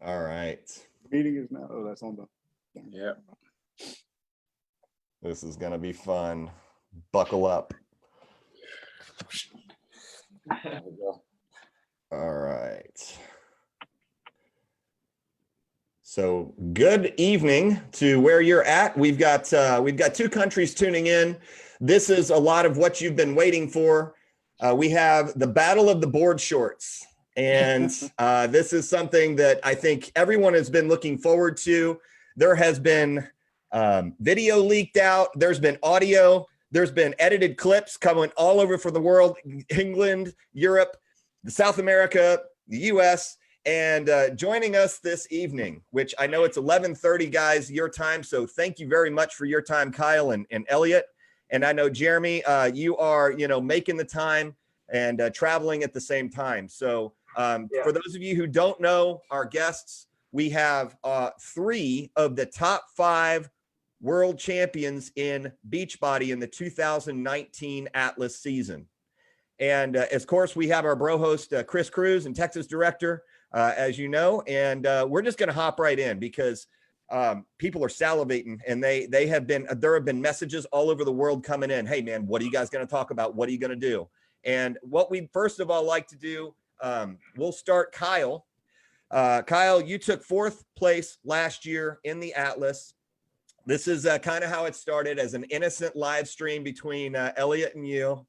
All right. Meeting is now. Oh, that's on the. Yeah. This is going to be fun. Buckle up. There we go. All right. So good evening to where you're at. We've got two countries tuning in. This is a lot of what you've been waiting for. We have the Battle of the Board Shorts. And this is something that I think everyone has been looking forward to. There has been video leaked out. There's been audio. There's been edited clips coming all over from the world, England, Europe, South America, the US, and joining us this evening, which I know it's 11:30, guys, your time. So thank you very much for your time, Kyle and Elliot. And I know, Jeremy, you are, making the time and traveling at the same time. So for those of you who don't know our guests, we have 3 of the top 5 world champions in Beachbody in the 2019 Atlas season. And of course, we have our bro host, Chris Cruz, and Texas director, as you know, and we're just going to hop right in because people are salivating, and there have been messages all over the world coming in. Hey, man, what are you guys going to talk about? What are you going to do? And what we first of all like to do, we'll start Kyle. Kyle, you took 4th place last year in the Atlas. This is kind of how it started, as an innocent live stream between Elliot and you.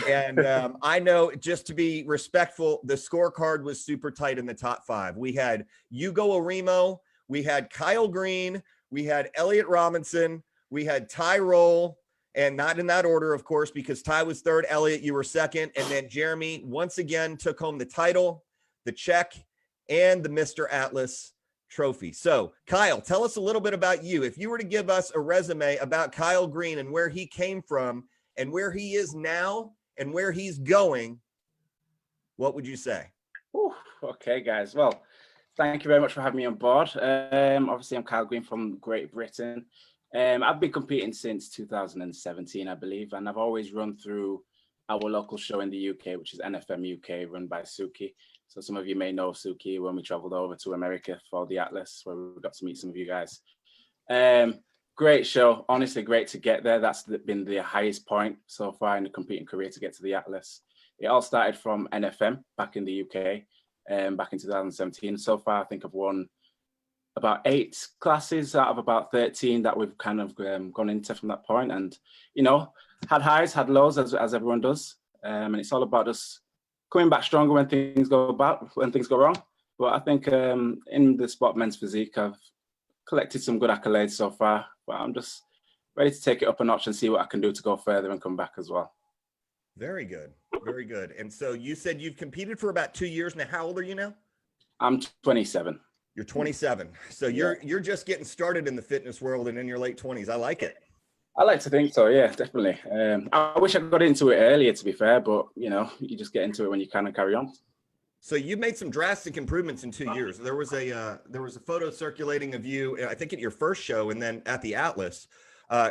And I know, just to be respectful, the scorecard was super tight in the top 5. We had Hugo Arimo, we had Kyle Green, we had Elliot Robinson, we had Ty Roll, and not in that order, of course, because Ty was 3rd, Elliot, you were 2nd, and then Jeremy once again took home the title, the check, and the Mr. Atlas trophy. So, Kyle, tell us a little bit about you. If you were to give us a resume about Kyle Green and where he came from and where he is now and where he's going, what would you say? Ooh, okay, guys. Well, thank you very much for having me on board. Obviously, I'm Kyle Green from Great Britain. I've been competing since 2017, I believe, and I've always run through our local show in the UK, which is NFM UK, run by Suki. So some of you may know Suki when we traveled over to America for the Atlas, where we got to meet some of you guys. Great show, honestly, great to get there. That's been the highest point so far in the competing career, to get to the Atlas. It all started from NFM back in the UK, back in 2017. So far, I think I've won about 8 classes out of about 13 that we've kind of gone into from that point. And, had highs, had lows, as everyone does. And it's all about us coming back stronger when things go wrong. But I think in the sport men's physique, I've collected some good accolades so far, but I'm just ready to take it up a notch and see what I can do to go further and come back as well. Very good. Very good. And so you said you've competed for about 2 years now. How old are you now? I'm 27. You're 27. So you're just getting started in the fitness world and in your late 20s. I like it. I like to think so, yeah, definitely. I wish I got into it earlier, to be fair, but, you just get into it when you can and carry on. So you made some drastic improvements in 2 years. There was a photo circulating of you, I think, at your first show and then at the Atlas.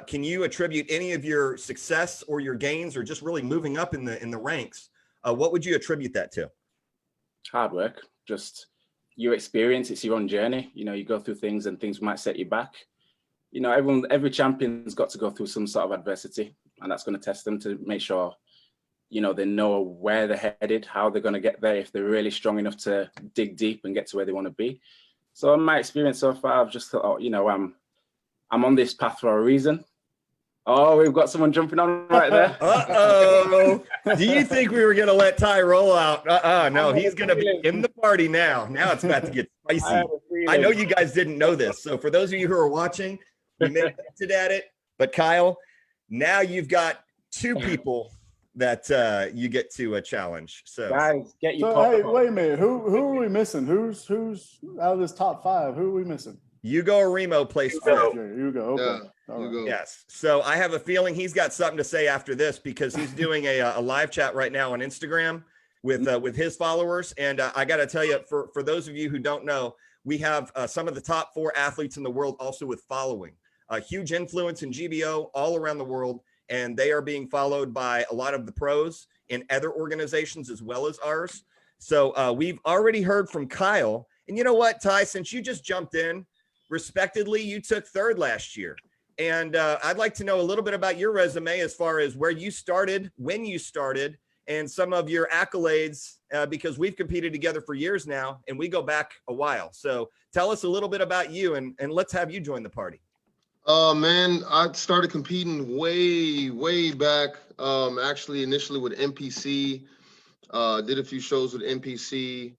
Can you attribute any of your success or your gains, or just really moving up in the ranks? What would you attribute that to? Hard work, just your experience. It's your own journey. You go through things and things might set you back. Every champion's got to go through some sort of adversity, and that's going to test them to make sure they know where they're headed, how they're going to get there, if they're really strong enough to dig deep and get to where they want to be. So in my experience so far, I've just thought, I'm on this path for a reason. Oh, we've got someone jumping on right there. Uh-oh. Do you think we were going to let Ty roll out? No, he's going to be in the party now. Now it's about to get spicy. I know you guys didn't know this. So for those of you who are watching, we may have hinted at it, but Kyle, now you've got 2 people that you get to challenge. So guys, get your hey, wait a minute. Who are we missing? Who's out of this top 5? Who are we missing? Hugo Arimo placed 5th. Hugo. Okay. Yeah, Hugo. Yes. So I have a feeling he's got something to say after this, because he's doing a live chat right now on Instagram with his followers. And I got to tell you, for those of you who don't know, we have some of the top 4 athletes in the world also with following. A huge influence in GBO all around the world, and they are being followed by a lot of the pros in other organizations as well as ours. So we've already heard from Kyle, And you know what, Ty, since you just jumped in, respectedly, you took third last year. And I'd like to know a little bit about your resume as far as where you started, when you started, and some of your accolades, because we've competed together for years now, and we go back a while. So tell us a little bit about you, and let's have you join the party. Man, I started competing way back. Actually, initially with NPC, did a few shows with NPC,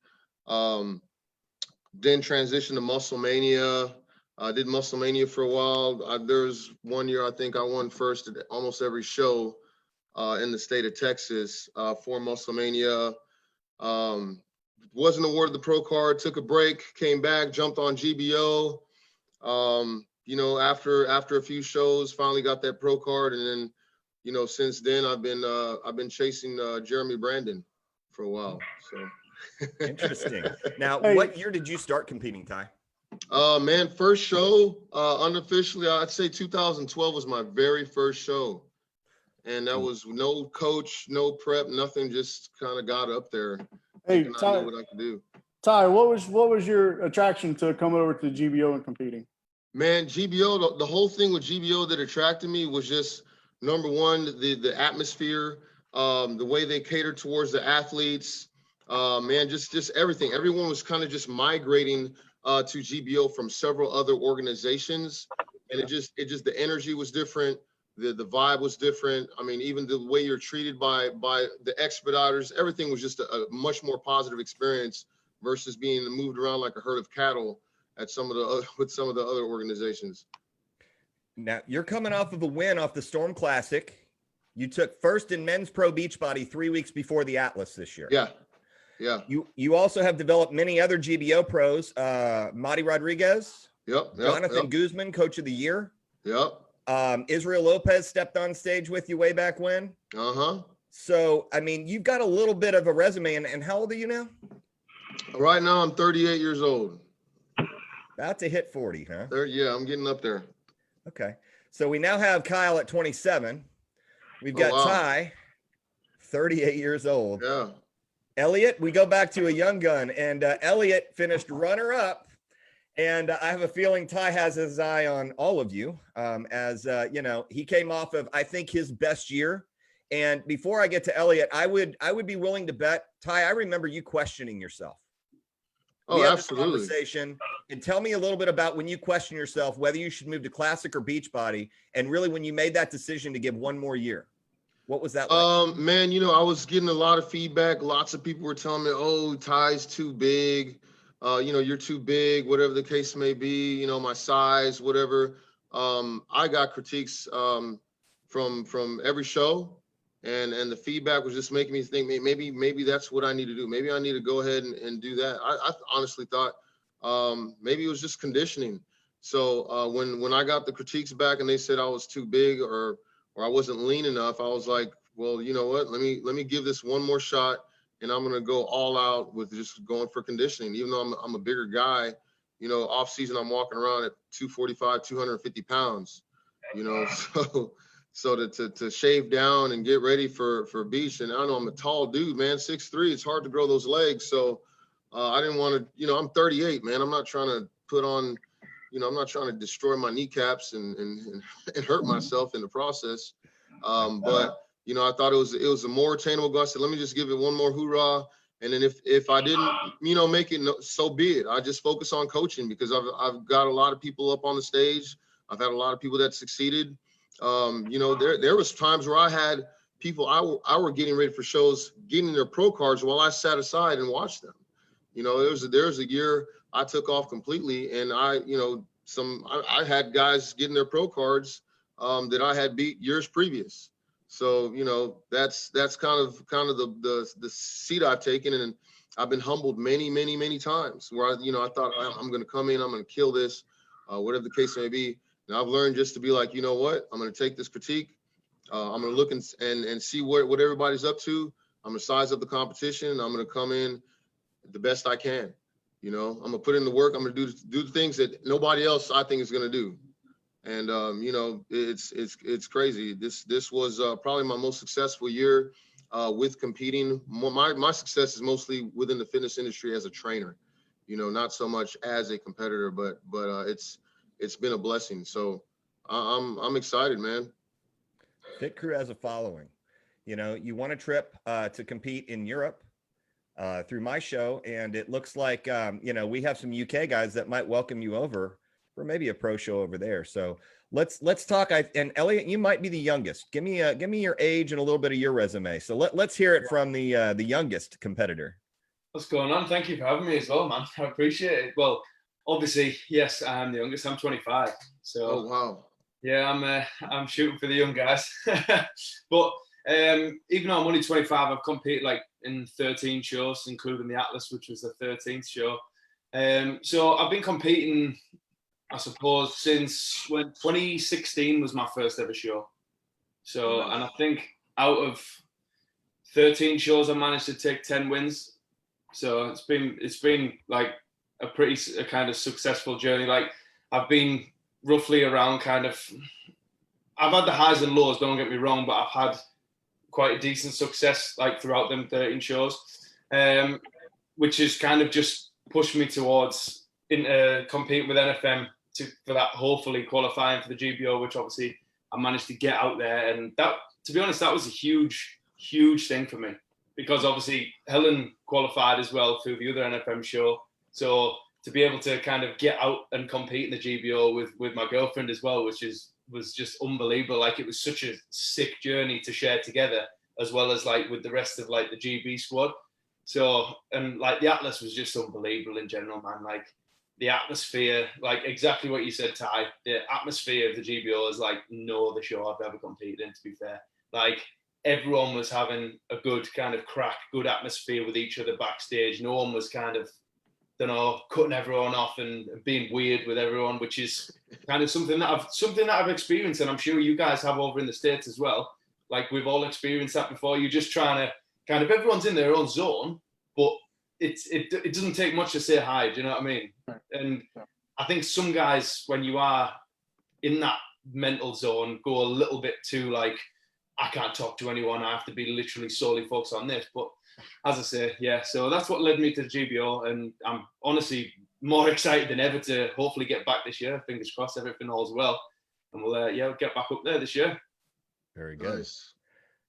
then transitioned to Muscle Mania. I did Muscle Mania for a while. There was one year I think I won first at almost every show in the state of Texas for Muscle Mania. Wasn't awarded the pro card, took a break, came back, jumped on GBO. After a few shows, finally got that pro card, and then, since then I've been chasing Jeremy Brandon for a while. So interesting. Now, Hey. what year did you start competing, Ty? Man, first show unofficially, I'd say 2012 was my very first show, and that was no coach, no prep, nothing. Just kind of got up there. Hey, thinking I Ty, knew what I could do. Ty, what was your attraction to coming over to GBO and competing? Man, GBO, the whole thing with GBO that attracted me was just, number one, the atmosphere, the way they catered towards the athletes, man, just everything. Everyone was kind of just migrating to GBO from several other organizations, and it just the energy was different, the vibe was different. I mean, even the way you're treated by the expediters, everything was just a much more positive experience versus being moved around like a herd of cattle at some of the other organizations. Now, you're coming off of a win off the Storm Classic. You took first in men's pro beach body 3 weeks before the Atlas this year. Yeah. You also have developed many other GBO pros. Madi Rodriguez. Yep. Jonathan Guzman, coach of the year. Yep. Israel Lopez stepped on stage with you way back when. Uh-huh. So, I mean, you've got a little bit of a resume. And how old are you now? Right now, I'm 38 years old. About to hit 40, huh? Yeah, I'm getting up there. Okay. So we now have Kyle at 27. We've got wow. Ty, 38 years old. Yeah. Elliot, we go back to a young gun, and Elliot finished runner-up. And I have a feeling Ty has his eye on all of you, as he came off of, I think, his best year. And before I get to Elliot, I would be willing to bet, Ty, I remember you questioning yourself. Oh, absolutely. Conversation, and tell me a little bit about when you question yourself, whether you should move to classic or beach body, and really when you made that decision to give one more year. What was that like? Man, I was getting a lot of feedback. Lots of people were telling me, "Oh, Ty's too big. You're too big, whatever the case may be, my size, whatever." I got critiques from every show, and the feedback was just making me think maybe that's what I need to do. Maybe I need to go ahead and do that. I honestly thought maybe it was just conditioning. So when I got the critiques back and they said I was too big or I wasn't lean enough, I was like, well, you know what? Let me give this one more shot, and I'm gonna go all out with just going for conditioning. Even though I'm a bigger guy, off season I'm walking around at 245, 250 pounds. So to shave down and get ready for beach, and I know I'm a tall dude, man, 6'3", it's hard to grow those legs. So I didn't want to, I'm 38, man. I'm not trying to put on, I'm not trying to destroy my kneecaps and hurt myself in the process. But I thought it was a more attainable goal. I said, let me just give it one more hoorah. And then if I didn't, make it, so be it. I just focus on coaching because I've got a lot of people up on the stage. I've had a lot of people that succeeded. There was times where I had people I were getting ready for shows, getting their pro cards while I sat aside and watched them. There's a year I took off completely, and I had guys getting their pro cards that I had beat years previous. So that's kind of the seat I've taken, and I've been humbled many times where I thought I'm going to come in, I'm going to kill this, whatever the case may be. And I've learned just to be like, you know what, I'm going to take this critique. I'm going to look and see what everybody's up to. I'm going to size up the competition, and I'm going to come in the best I can. I'm going to put in the work. I'm going to do the things that nobody else I think is going to do. And, it's crazy. This was probably my most successful year with competing. My success is mostly within the fitness industry as a trainer. not so much as a competitor, but it's been a blessing. So I'm excited, man. Fit Crew has a following. You want a trip to compete in Europe through my show, and it looks like we have some UK guys that might welcome you over for maybe a pro show over there. So let's talk. And Elliot, you might be the youngest. Give me your age and a little bit of your resume. So let's hear it from the youngest competitor. What's going on? Thank you for having me as well, man. I appreciate it. Well, obviously, yes, I'm the youngest. I'm 25. So, Oh wow. Yeah, I'm shooting for the young guys. But even though I'm only 25, I've competed like in 13 shows, including the Atlas, which was the 13th show. So I've been competing, I suppose, since when 2016 was my first ever show. So, and I think out of 13 shows, I managed to take 10 wins. So it's been like a kind of successful journey. Like I've been roughly around I've had the highs and lows, don't get me wrong, but I've had quite a decent success like throughout them 13 shows, which has kind of just pushed me towards competing with NFM for that, hopefully qualifying for the GBO, which obviously I managed to get out there. And that, to be honest, that was a huge thing for me, because obviously Helen qualified as well through the other NFM show. So to be able to kind of get out and compete in the GBO with my girlfriend as well, was just unbelievable. Like it was such a sick journey to share together, as well as like with the rest of like the GB squad. So, and like the Atlas was just unbelievable in general, man. Like the atmosphere, like exactly what you said, Ty, the atmosphere of the GBO is like no other show I've ever competed in, to be fair. Like everyone was having a good kind of crack, good atmosphere with each other backstage. No one was kind of, cutting everyone off and being weird with everyone, which is kind of something that I've experienced, and I'm sure you guys have over in the States as well. Like we've all experienced that before. You're just trying to kind of, everyone's in their own zone, but it doesn't take much to say hi. Do you know what I mean? And I think some guys, when you are in that mental zone, go a little bit too like, I can't talk to anyone. I have to be literally solely focused on this. But as I say, yeah, so that's what led me to the GBO. And I'm honestly more excited than ever to hopefully get back this year. Fingers crossed, everything all's well. And we'll get back up there this year. Very good. Nice.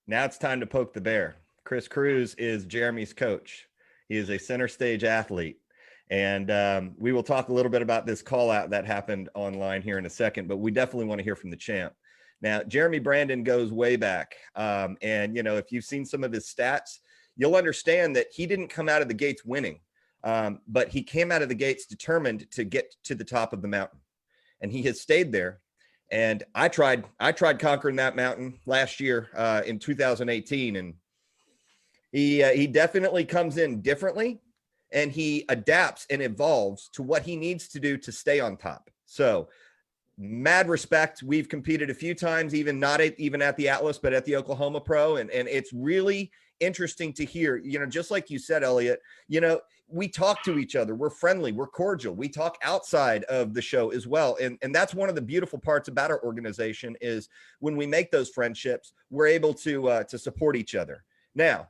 Now it's time to poke the bear. Chris Cruz is Jeremy's coach. He is a center stage athlete. And we will talk a little bit about this call out that happened online here in a second, but we definitely want to hear from the champ. Now, Jeremy Brandon goes way back. And, if you've seen some of his stats, you'll understand that he didn't come out of the gates winning, but he came out of the gates determined to get to the top of the mountain. And he has stayed there. And I tried conquering that mountain last year in 2018. And he definitely comes in differently, and he adapts and evolves to what he needs to do to stay on top. So mad respect. We've competed a few times, even at the Atlas, but at the Oklahoma Pro. And it's really interesting to hear, just like you said, Elliot, we talk to each other. We're friendly. We're cordial. We talk outside of the show as well. And that's one of the beautiful parts about our organization is when we make those friendships, we're able to support each other. Now,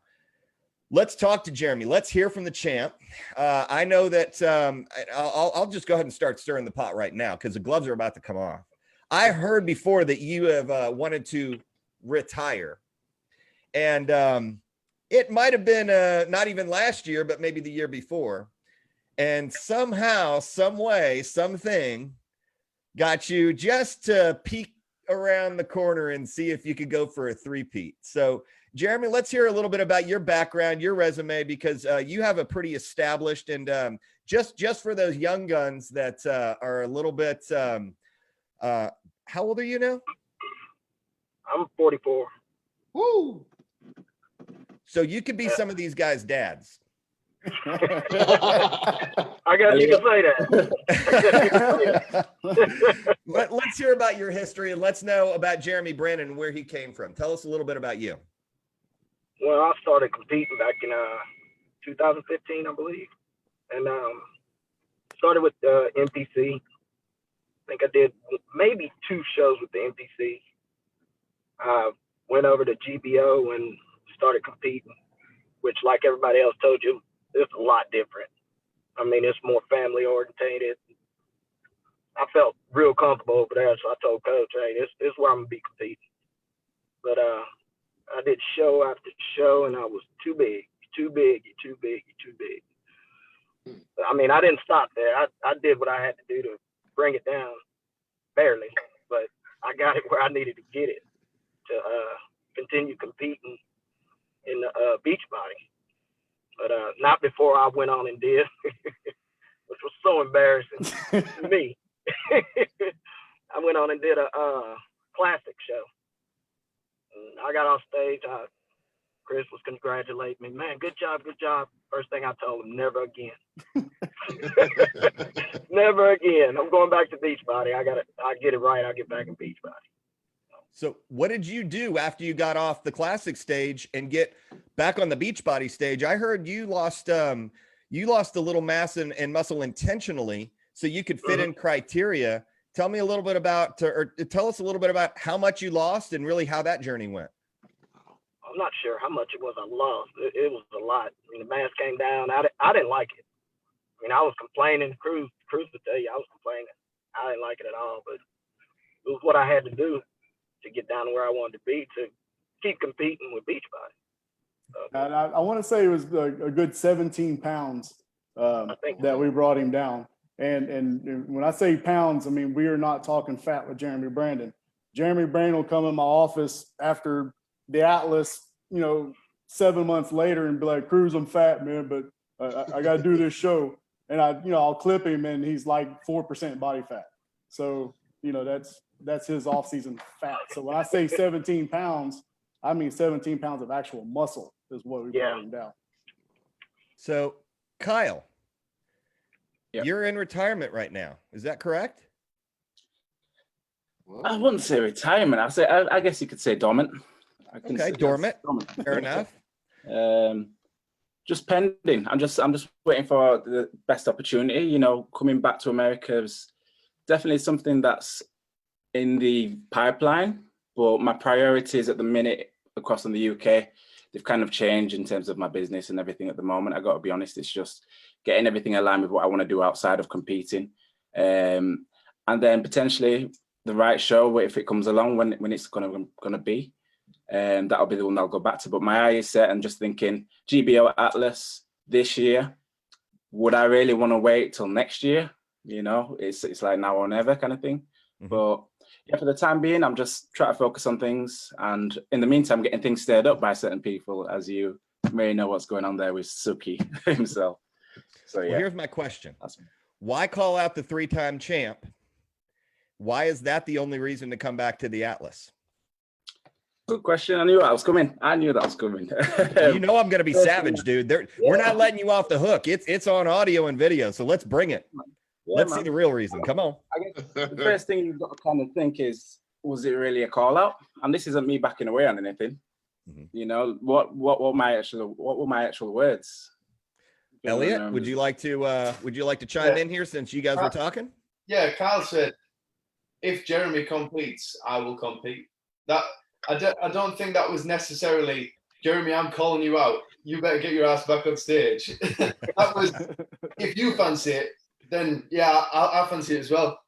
let's talk to Jeremy. Let's hear from the champ. I know that I'll just go ahead and start stirring the pot right now because the gloves are about to come off. I heard before that you have wanted to retire. And it might have been not even last year, but maybe the year before. And somehow, some way, something got you just to peek around the corner and see if you could go for a three-peat. So Jeremy, let's hear a little bit about your background, your resume, because you have a pretty established and just for those young guns that are a little bit, how old are you now? I'm 44. Woo! So you could be some of these guys' dads. I guess you can say that. Let's hear about your history and let's know about Jeremy Brandon and where he came from. Tell us a little bit about you. Well, I started competing back in 2015, I believe, and started with NPC. I think I did maybe 2 shows with the NPC. I went over to GBO and started competing, which, like everybody else told you, it's a lot different. I mean, it's more family orientated. I felt real comfortable over there, so I told Coach, "Hey, this is where I'm gonna be competing." But I did show after show, and I was too big, too big, you're too big, you're too big. I mean, I didn't stop there. I did what I had to do to bring it down, barely, but I got it where I needed to get it to continue competing in the beach body. But not before I went on and did, which was so embarrassing to me. I went on and did a classic show. And I got off stage. Chris was congratulating me. "Man, good job, good job." First thing I told him, never again. Never again. I'm going back to beach body. I get it right. I'll get back in beach body. So what did you do after you got off the classic stage and get back on the beach body stage? I heard you lost a little mass and muscle intentionally so you could fit in criteria. Tell me a little bit about, or tell us a little bit about how much you lost and really how that journey went. I'm not sure how much it was I lost. It was a lot. I mean, the mask came down. I didn't like it. I mean, I was complaining. Cruz would tell you I was complaining. I didn't like it at all, but it was what I had to do to get down to where I wanted to be to keep competing with beach body. And I want to say it was a good 17 pounds that we brought him down. And when I say pounds, I mean, we are not talking fat with Jeremy Brandon. Jeremy Brandon will come in my office after the Atlas, 7 months later and be like, "Cruz, I'm fat, man, but I got to do this show." And I'll clip him and he's like 4% body fat. So, that's his off-season fat. So when I say 17 pounds, I mean 17 pounds of actual muscle is what we brought him down. So Kyle, Yep. you're in retirement right now. Is that correct? I wouldn't say retirement. I guess you could say dormant. Okay, dormant. Fair enough. Just pending. I'm just waiting for the best opportunity. Coming back to America is definitely something that's in the pipeline, but my priorities at the minute across in the UK, they've kind of changed in terms of my business and everything at the moment. I got to be honest, it's just getting everything aligned with what I want to do outside of competing, and then potentially the right show if it comes along when it's gonna be. That'll be the one I'll go back to. But my eye is set and just thinking GBO Atlas this year. Would I really want to wait till next year? It's like now or never kind of thing. Mm-hmm. But yeah, for the time being, I'm just trying to focus on things. And in the meantime, getting things stirred up by certain people, as you may know what's going on there with Suki himself. So yeah. Well, here's my question. Why call out the 3-time champ? Why is that the only reason to come back to the Atlas? Good question. I knew that was coming. I'm going to be savage, dude. We're not letting you off the hook. It's on audio and video, so let's bring it. Yeah, let's see the real reason. Come on. I guess the first thing you've got to kind of think is, was it really a call out? And this isn't me backing away on anything. Mm-hmm. What were my actual words? Elliot, would you like to chime in here since you guys were talking? Yeah, Kyle said, if Jeremy competes, I will compete. I don't think that was necessarily, Jeremy, I'm calling you out. You better get your ass back on stage. That was, if you fancy it, then yeah, I fancy it as well.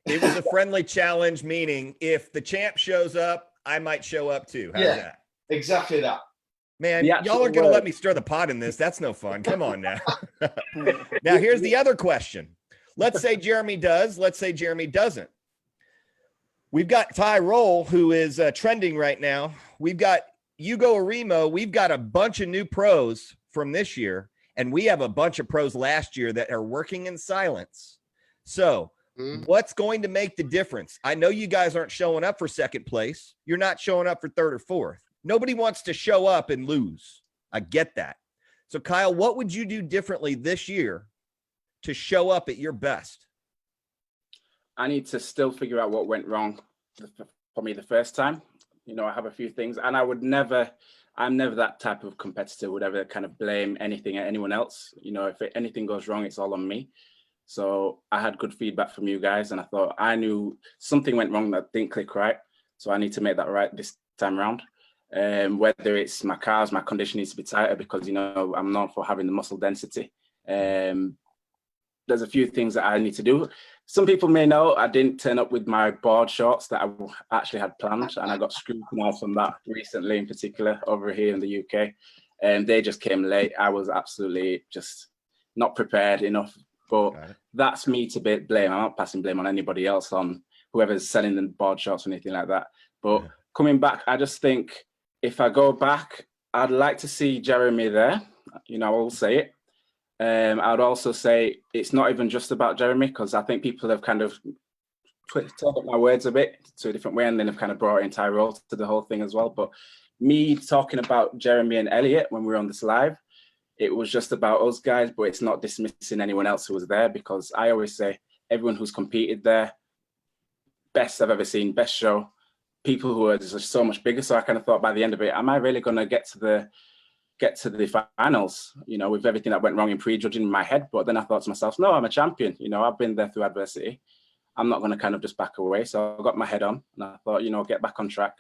It was a friendly challenge, meaning if the champ shows up, I might show up too. How's that? Exactly that. Man, y'all are going to let me stir the pot in this. That's no fun. Come on now. Now, here's the other question. Let's say Jeremy does. Let's say Jeremy doesn't. We've got Ty Roll, who is trending right now. We've got Hugo Arimo. We've got a bunch of new pros from this year, and we have a bunch of pros last year that are working in silence. So what's going to make the difference? I know you guys aren't showing up for second place. You're not showing up for third or fourth. Nobody wants to show up and lose. I get that. So, Kyle, what would you do differently this year to show up at your best? I need to still figure out what went wrong for me the first time. I have a few things, and I'm never that type of competitor would ever kind of blame anything at anyone else. If anything goes wrong, it's all on me. So I had good feedback from you guys, and I thought I knew something went wrong that didn't click right. So I need to make that right this time around. Whether it's my cars, my condition needs to be tighter because, I'm known for having the muscle density. there's a few things that I need to do. Some people may know I didn't turn up with my board shorts that I actually had planned, and I got scrutinized from that recently, in particular over here in the UK. And they just came late. I was absolutely just not prepared enough. But that's me to blame. I'm not passing blame on anybody else, on whoever's selling the board shorts or anything like that. But coming back, I just think if I go back, I'd like to see Jeremy there. You know, I will say it. I'd also say it's not even just about Jeremy, because I think people have kind of turned up my words a bit to a different way, and then have kind of brought in Tyrell to the whole thing as well. But me talking about Jeremy and Elliot when we were on this live, it was just about us guys, but it's not dismissing anyone else who was there, because I always say everyone who's competed there, best I've ever seen, best show, people who are just so much bigger. So I kind of thought by the end of it, am I really going to get to the finals, you know, with everything that went wrong in pre-judging in my head? But then I thought to myself, no, I'm a champion. You know, I've been there through adversity. I'm not going to kind of just back away. So I got my head on, and I thought, you know, get back on track.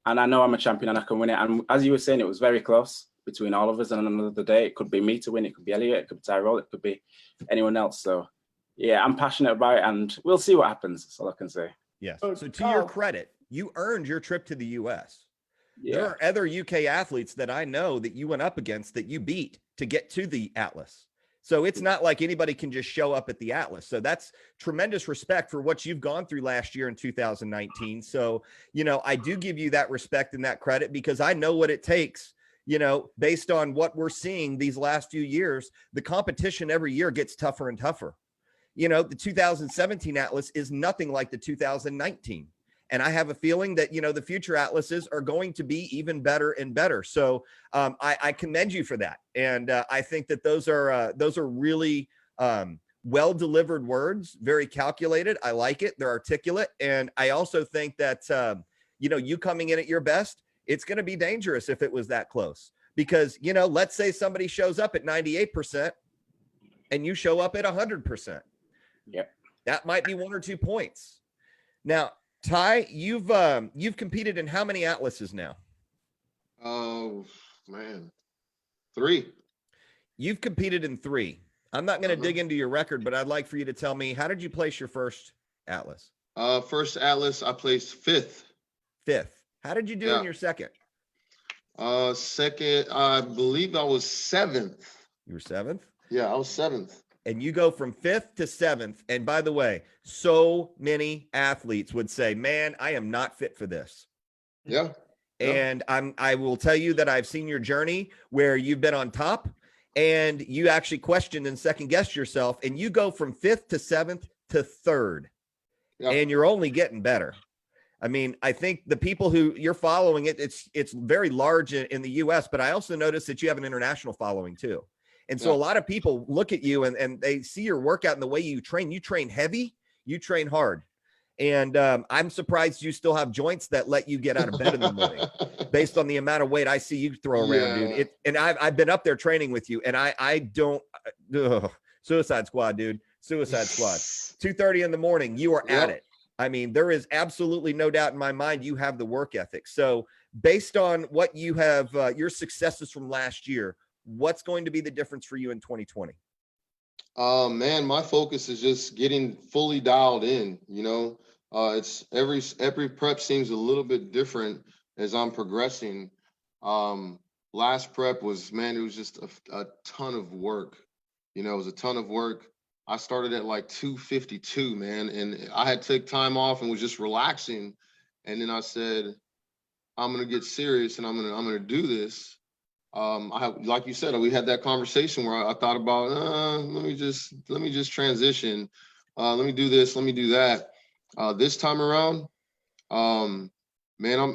And I know I'm a champion and I can win it. And as you were saying, it was very close between all of us. And another day, it could be me to win. It could be Elliot. It could be Tyrell. It could be anyone else. So yeah, I'm passionate about it, and we'll see what happens. That's all I can say. Yes. So to your credit, you earned your trip to the U.S. Yeah. There are other UK athletes that I know that you went up against that you beat to get to the Atlas. So it's not like anybody can just show up at the Atlas. So that's tremendous respect for what you've gone through last year in 2019. So, you know, I do give you that respect and that credit, because I know what it takes, you know, based on what we're seeing these last few years. The competition every year gets tougher and tougher. You know, the 2017 Atlas is nothing like the 2019. And I have a feeling that, you know, the future Atlases are going to be even better and better. So I commend you for that. And I think that those are really well-delivered words, very calculated. I like it. They're articulate. And I also think that, you know, you coming in at your best, it's going to be dangerous if it was that close. Because, you know, let's say somebody shows up at 98% and you show up at 100%. Yep. That might be 1 or 2 points. Now, Ty, you've competed in how many Atlases now? Oh man, 3. You've competed in 3. I'm not going to dig into your record, but I'd like for you to tell me, how did you place your first Atlas? First Atlas, I placed 5th. 5th. How did you do in your second? Second, I believe I was 7th. You were 7th? Yeah, I was 7th. And you go from 5th to 7th. And by the way, so many athletes would say, man, I am not fit for this. Yeah. And I will tell you that I've seen your journey where you've been on top and you actually questioned and second guessed yourself, and you go from 5th to 7th to 3rd. Yeah. And you're only getting better. I mean, I think the people who you're following it's very large in the US, but I also noticed that you have an international following too. And so a lot of people look at you and they see your workout and the way you train. You train heavy, you train hard. And I'm surprised you still have joints that let you get out of bed in the morning based on the amount of weight I see you throw around, dude. And I've been up there training with you, and I don't Suicide Squad, dude. Suicide Squad. 2:30 in the morning, you are at it. I mean, there is absolutely no doubt in my mind you have the work ethic. So based on what you have, your successes from last year, what's going to be the difference for you in 2020? Man, my focus is just getting fully dialed in. You know, it's every prep seems a little bit different as I'm progressing. Last prep was, man, it was just a ton of work. You know, it was a ton of work. I started at like 252, man, and I had took time off and was just relaxing. And then I said, I'm gonna get serious and I'm gonna do this. Like you said, we had that conversation where I thought about, let me just transition. Let me do this. Let me do that. This time around, man,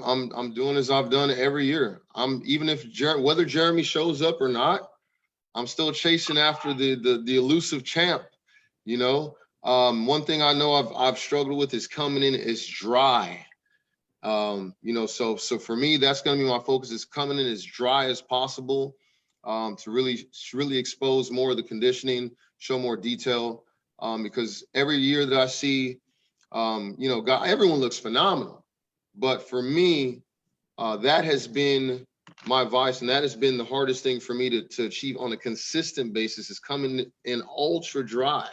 I'm doing as I've done every year. Even if whether Jeremy shows up or not, I'm still chasing after the elusive champ. You know, one thing I know I've struggled with is coming in as dry. You know, so for me, that's going to be my focus, is coming in as dry as possible, to really expose more of the conditioning, show more detail, because every year that I see, you know, everyone looks phenomenal, but for me, that has been my vice, and that has been the hardest thing for me to achieve on a consistent basis, is coming in ultra dry.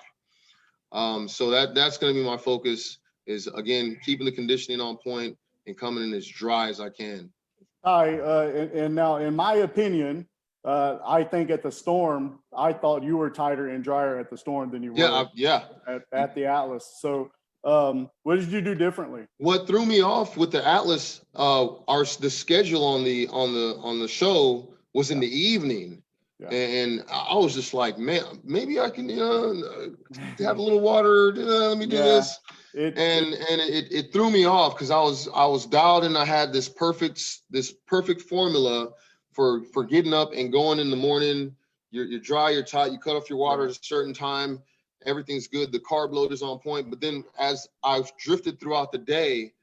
So that's going to be my focus, is again keeping the conditioning on point and coming in as dry as I can. And now, in my opinion, I think at the Storm, I thought you were tighter and drier at the Storm than you were at the Atlas. So what did you do differently? What threw me off with the Atlas, the schedule on the show was in the evening. Yeah. And I was just like, man, maybe I can have a little water. Let me do this. It threw me off because I was dialed in. I had this perfect formula for getting up and going in the morning. You're dry, you're tight, you cut off your water at a certain time. Everything's good. The carb load is on point. But then as I've drifted throughout the day,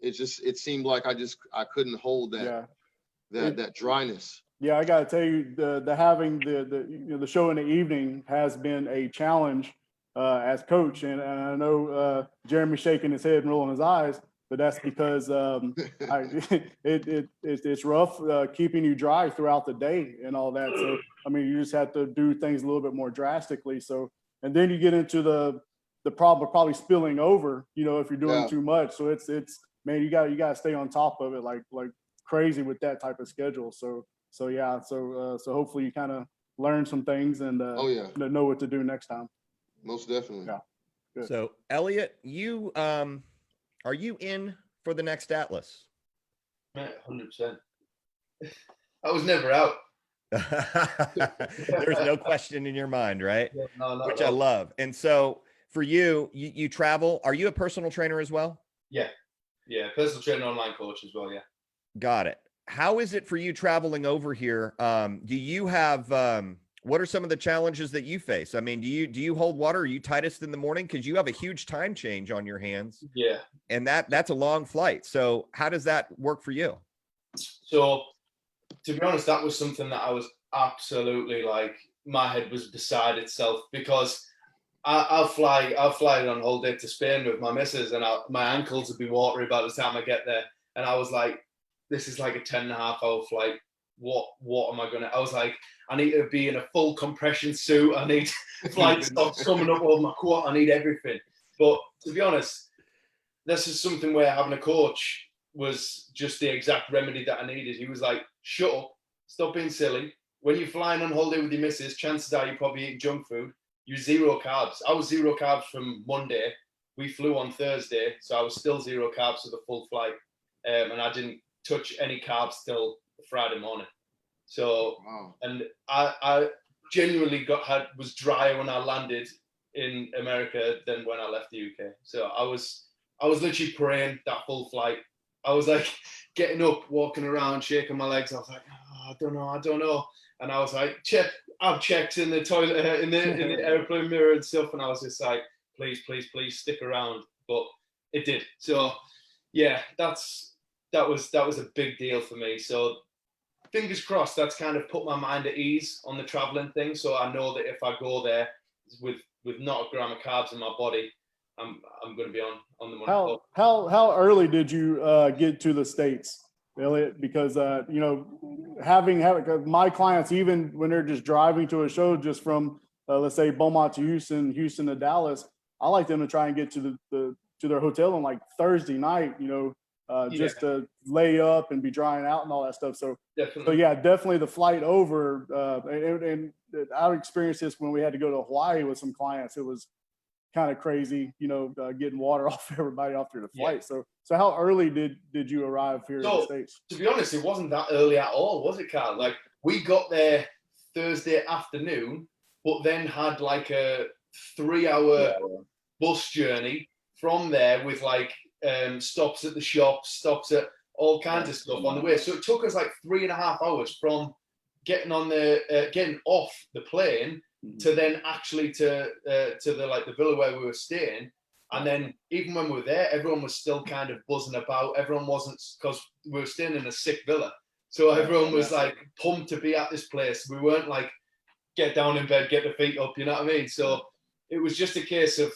it seemed like I couldn't hold that dryness. Yeah, I got to tell you, the having the show in the evening has been a challenge as coach, and I know Jeremy's shaking his head and rolling his eyes, but that's because it's rough keeping you dry throughout the day and all that. So I mean, you just have to do things a little bit more drastically. So, and then you get into the problem of probably spilling over, if you're doing too much. So it's man, you got to stay on top of it like crazy with that type of schedule. So hopefully you kind of learn some things and know what to do next time. Most definitely. Yeah. Good. So Elliot, you are you in for the next Atlas? 100%. I was never out. There's no question in your mind, right? Yeah, no, which I love. And so for you travel. Are you a personal trainer as well? Yeah, personal trainer, online coach as well. Yeah. Got it. How is it for you traveling over here? Do you have what are some of the challenges that you face? I mean, do you hold water? Are you tightest in the morning? Because you have a huge time change on your hands. Yeah. And that's a long flight. So how does that work for you? So to be honest, that was something that I was absolutely my head was beside itself, because I'll fly on holiday to Spain with my missus, and my ankles would be watery by the time I get there. And I was like, this is like a 10.5-hour flight. What am I gonna? I was like, I need to be in a full compression suit. I need flight stocks coming up over my quad. I need everything. But to be honest, this is something where having a coach was just the exact remedy that I needed. He was like, shut up, stop being silly. When you're flying on holiday with your missus, chances are you're probably eating junk food. You're zero carbs. I was zero carbs from Monday. We flew on Thursday, so I was still zero carbs for the full flight. And I didn't touch any carbs till Friday morning. So, wow. And I genuinely was drier when I landed in America than when I left the UK. So I was literally praying that full flight. I was like getting up, walking around, shaking my legs. I was like, I don't know. And I was like, I've checked in the toilet, in the airplane mirror and stuff. And I was just like, please stick around. But it did. So yeah, that was a big deal for me. So fingers crossed, that's kind of put my mind at ease on the traveling thing. So I know that if I go there with not a gram of carbs in my body, I'm going to be on the money. How early did you get to the States, Elliot? Because having my clients, even when they're just driving to a show, just from let's say Beaumont to Houston to Dallas, I like them to try and get to their hotel on like Thursday night, just to lay up and be drying out and all that stuff. So definitely the flight over. And I experienced this when we had to go to Hawaii with some clients. It was kind of crazy, getting water off everybody after the flight. Yeah. So how early did you arrive here in the States? To be honest, it wasn't that early at all, was it, Carl? Like, we got there Thursday afternoon, but then had like a 3-hour bus journey from there with stops at the shops, stops at all kinds of stuff on the way. So it took us like 3.5 hours from getting off the plane to then actually to the villa where we were staying. And then even when we were there, everyone was still kind of buzzing about. Everyone wasn't, because we were staying in a sick villa. So everyone was like pumped to be at this place. We weren't like, get down in bed, get the feet up, you know what I mean? So it was just a case of,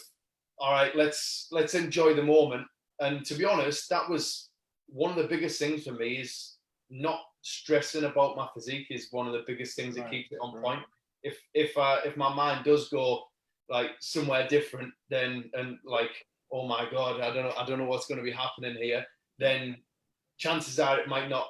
all right, let's enjoy the moment. And to be honest, that was one of the biggest things for me, is not stressing about my physique is one of the biggest things that keeps it on point. If my mind does go, like somewhere different, then and like, oh my God, I don't know what's going to be happening here, then chances are it might not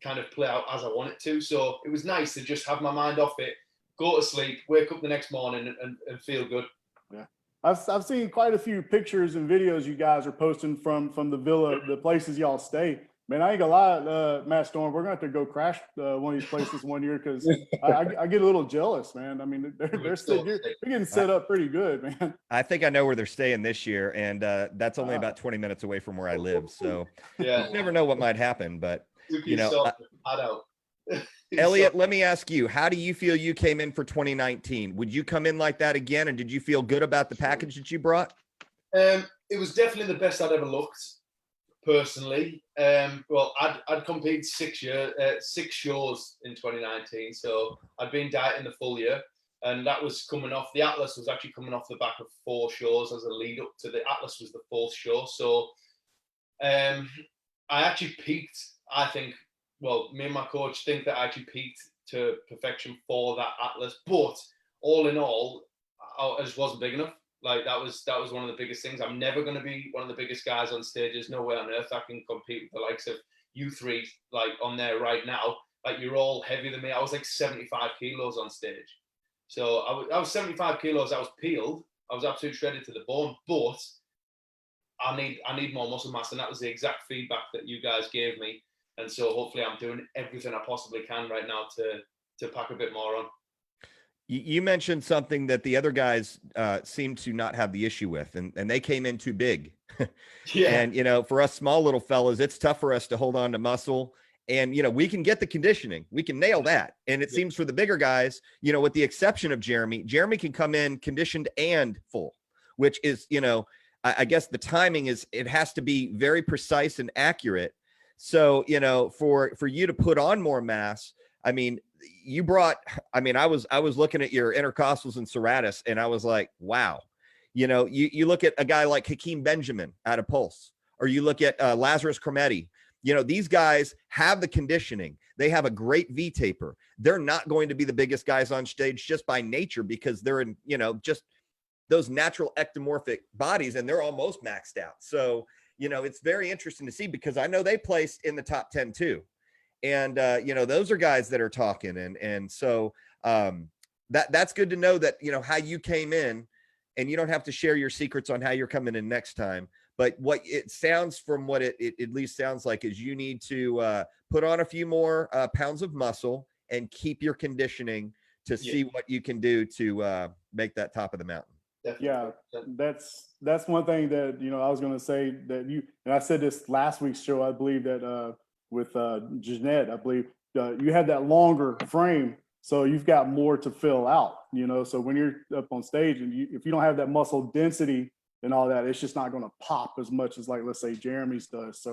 kind of play out as I want it to. So it was nice to just have my mind off it, go to sleep, wake up the next morning and feel good. Yeah. I've seen quite a few pictures and videos you guys are posting from the villa, the places y'all stay. Man, I ain't gonna lie, Matt Storm, we're gonna have to go crash one of these places one year because I get a little jealous, man. I mean, you're getting set up pretty good, man. I think I know where they're staying this year, and that's only about 20 minutes away from where I live. So Yeah, you never know what might happen, but you know, out. Elliot, let me ask you, how do you feel you came in for 2019? Would you come in like that again? And did you feel good about the package that you brought? It was definitely the best I'd ever looked, personally. Well, I'd competed 6 shows in 2019. So I'd been dieting the full year. And that was coming off, the Atlas was actually coming off the back of 4 shows as a lead up to the Atlas was the 4th show. So I actually peaked, I think, well, me and my coach think that I actually peaked to perfection for that Atlas, but all in all, I just wasn't big enough. Like that was one of the biggest things. I'm never going to be one of the biggest guys on stage. There's no way on earth I can compete with the likes of you three, like on there right now. Like you're all heavier than me. I was like 75 kilos on stage. So I was 75 kilos. I was peeled. I was absolutely shredded to the bone, but I need more muscle mass. And that was the exact feedback that you guys gave me. And so hopefully I'm doing everything I possibly can right now to pack a bit more on. You mentioned something that the other guys seem to not have the issue with, and they came in too big. Yeah. And, you know, for us small little fellas, it's tough for us to hold on to muscle. And, you know, we can get the conditioning. We can nail that. And it seems for the bigger guys, you know, with the exception of Jeremy can come in conditioned and full, which is, you know, I guess the timing is, it has to be very precise and accurate. So, you know, for you to put on more mass, I mean, you brought, I mean, I was looking at your intercostals and serratus and I was like, wow, you know, you look at a guy like Hakeem Benjamin out of Pulse, or you look at Lazarus Crometti, you know, these guys have the conditioning. They have a great V taper. They're not going to be the biggest guys on stage just by nature because they're in, you know, just those natural ectomorphic bodies and they're almost maxed out. So, you know, it's very interesting to see because I know they placed in the top 10 too. And, you know, those are guys that are talking. And so that's good to know that, you know, how you came in, and you don't have to share your secrets on how you're coming in next time. But what it sounds from what it at least sounds like is you need to put on a few more pounds of muscle and keep your conditioning to see what you can do to make that top of the mountain. Definitely. Yeah, that's one thing that, you know, I was going to say that and I said this last week's show, I believe that with Jeanette, I believe you had that longer frame, so you've got more to fill out, you know, so when you're up on stage and if you don't have that muscle density and all that, it's just not going to pop as much as, like, let's say Jeremy's does.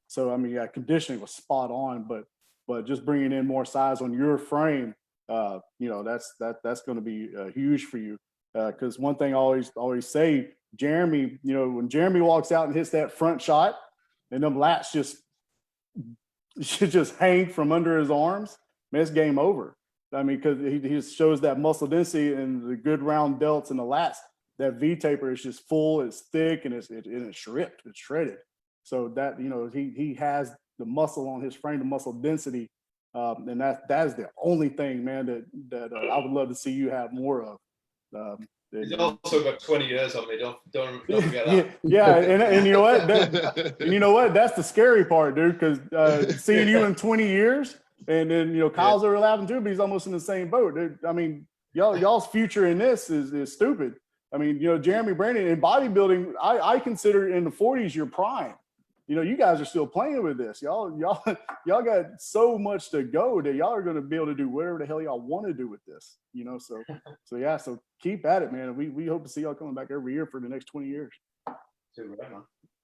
So I mean, yeah, conditioning was spot on, but just bringing in more size on your frame, you know, that's going to be huge for you. Because one thing I always say, Jeremy, you know, when Jeremy walks out and hits that front shot and them lats just hang from under his arms, man, it's game over. I mean, because he just shows that muscle density and the good round delts and the lats. That V taper is just full, it's thick, and it's ripped, it's shredded. So that, you know, he has the muscle on his frame, the muscle density, and that is the only thing, man, that I would love to see you have more of. He's also got 20 years on me. Don't forget that. Yeah, and you know what? That's the scary part, dude. Because seeing you in 20 years, and then, you know, Kyle's overlapping too, but he's almost in the same boat, dude. I mean, y'all's future in this is stupid. I mean, you know, Jeremy Brandon in bodybuilding, I consider in the 40s your prime. You know, you guys are still playing with this. Y'all got so much to go that y'all are going to be able to do whatever the hell y'all want to do with this. You know, so keep at it, man. We hope to see y'all coming back every year for the next 20 years.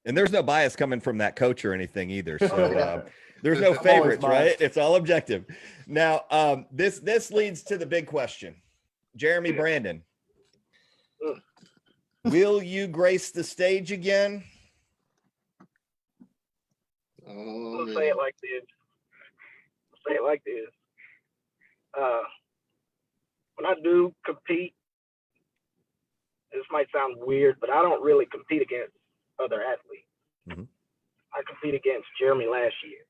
And there's no bias coming from that coach or anything either. So there's no favorites, right? It's all objective. Now, this leads to the big question. Jeremy Brandon, will you grace the stage again? I'll say it like this. When I do compete, this might sound weird, but I don't really compete against other athletes. Mhm. I compete against Jeremy last year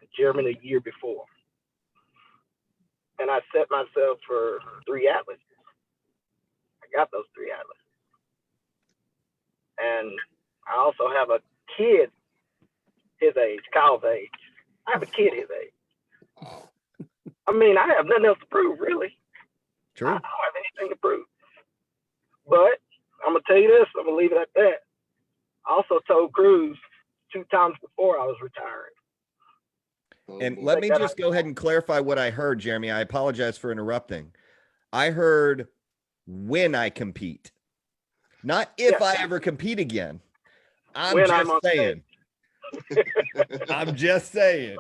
and Jeremy the year before. And I set myself for 3 atlases. I got those 3 atlases. And I also have a kid his age, Kyle's age. I have a kid his age. I mean, I have nothing else to prove, really. True. I don't have anything to prove. But I'm going to tell you this. I'm going to leave it at that. I also told Cruz 2 times before I was retiring. And let me just go ahead and clarify what I heard, Jeremy. I apologize for interrupting. I heard when I compete, not if I ever compete again. I'm just saying. I'm just saying.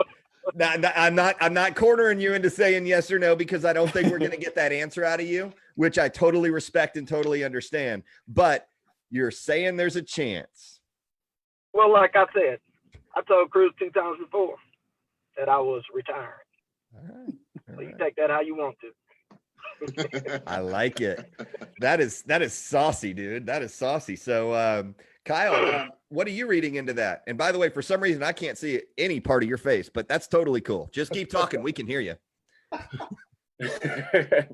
I'm not cornering you into saying yes or no, because I don't think we're going to get that answer out of you, which I totally respect and totally understand. But you're saying there's a chance. Well, like I said, I told Cruz 2 times before that I was retiring. All right. So you take that how you want to. I like it. That is saucy, dude. That is saucy. So, Kyle, what are you reading into that? And by the way, for some reason, I can't see any part of your face, but that's totally cool. Just keep talking. We can hear you.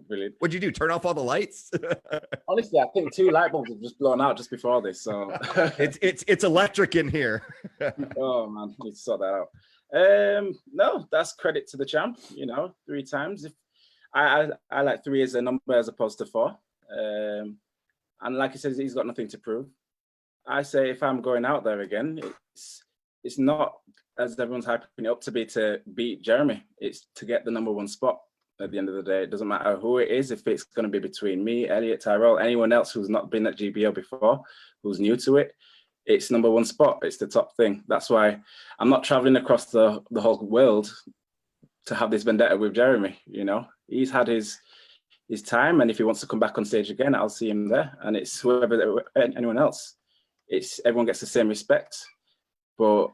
Brilliant. What'd you do? Turn off all the lights? Honestly, I think 2 light bulbs have just blown out just before this. So it's electric in here. Oh man, need to sort that out. No, that's credit to the champ. 3 times. If I like 3 as a number as opposed to 4. And like he says, he's got nothing to prove. I say if I'm going out there again, it's not, as everyone's hyping it up to be, to beat Jeremy. It's to get the number 1 spot. At the end of the day, it doesn't matter who it is. If it's going to be between me, Elliot, Tyrell, anyone else who's not been at GBO before, who's new to it, it's number 1 spot. It's the top thing. That's why I'm not traveling across the whole world to have this vendetta with Jeremy. He's had his time, and if he wants to come back on stage again, I'll see him there. And it's anyone else. Everyone gets the same respect. But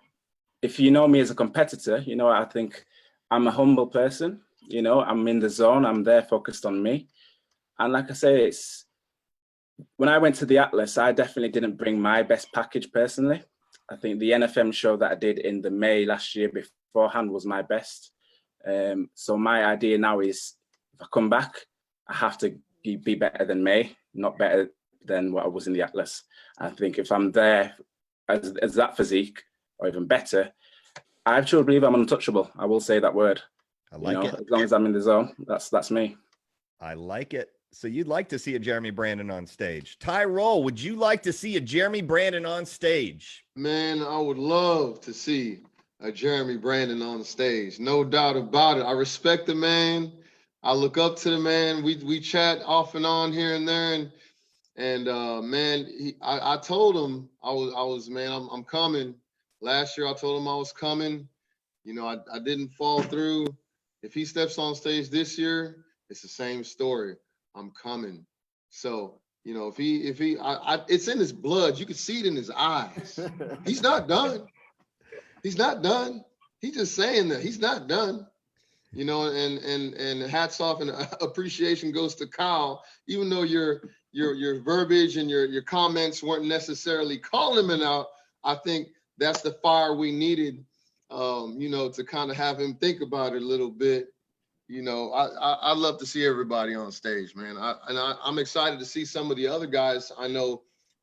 if you know me as a competitor, I think I'm a humble person. I'm in the zone. I'm there focused on me. And like I say, when I went to the Atlas, I definitely didn't bring my best package personally. I think the NFM show that I did in the May last year beforehand was my best. So my idea now is, if I come back, I have to be better than May, not better than what I was in the Atlas. I think if I'm there as that physique, or even better, I truly believe I'm untouchable. I will say that word. I like it. As long as I'm in the zone, that's me. I like it. So you'd like to see a Jeremy Brandon on stage. Tyrell, would you like to see a Jeremy Brandon on stage? Man, I would love to see a Jeremy Brandon on stage. No doubt about it. I respect the man. I look up to the man. We chat off and on here and there. And man, I told him I was man, I'm coming. Last year I told him I was coming. I didn't fall through. If he steps on stage this year, it's the same story. I'm coming. So, if he, it's in his blood. You can see it in his eyes. He's not done. He's not done. He's just saying that he's not done. And hats off and appreciation goes to Kyle, even though your verbiage and your comments weren't necessarily calling him out. I think that's the fire we needed. To kind of have him think about it a little bit. I love to see everybody on stage, man. I'm excited to see some of the other guys I know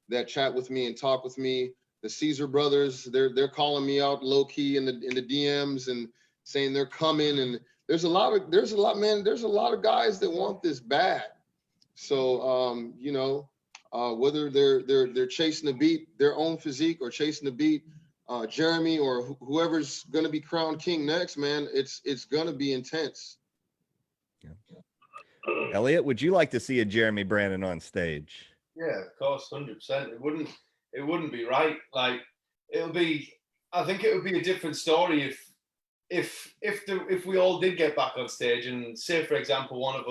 that chat with me and talk with me. The Caesar brothers, they're calling me out low key in the DMs and saying they're coming. And there's a lot of guys that want this bad. So whether they're chasing to beat their own physique or chasing to beat Jeremy or whoever's going to be crowned king next, man, it's going to be intense. Yeah. Elliot, would you like to see a Jeremy Brandon on stage? Yeah, of course, 100%. It wouldn't be right. Like, I think it would be a different story if we all did get back on stage and say, for example, one of